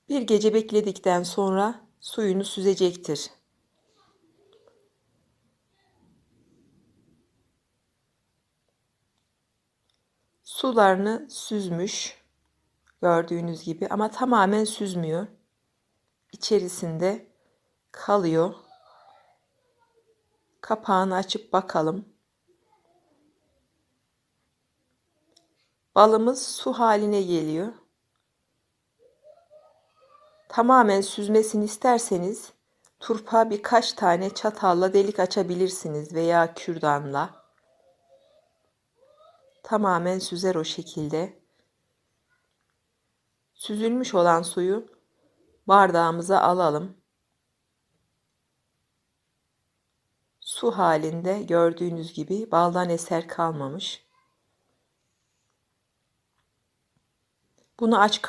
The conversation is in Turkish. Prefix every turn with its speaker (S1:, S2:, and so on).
S1: Bir gece bekledikten sonra suyunu süzecektir. Sularını süzmüş gördüğünüz gibi ama tamamen süzmüyor. İçerisinde kalıyor. Kapağını açıp bakalım. Balımız su haline geliyor. Tamamen süzmesini isterseniz turpa birkaç tane çatalla delik açabilirsiniz veya kürdanla. Tamamen süzer o şekilde. Süzülmüş olan suyu bardağımıza alalım. Su halinde gördüğünüz gibi baldan eser kalmamış. Bunu aç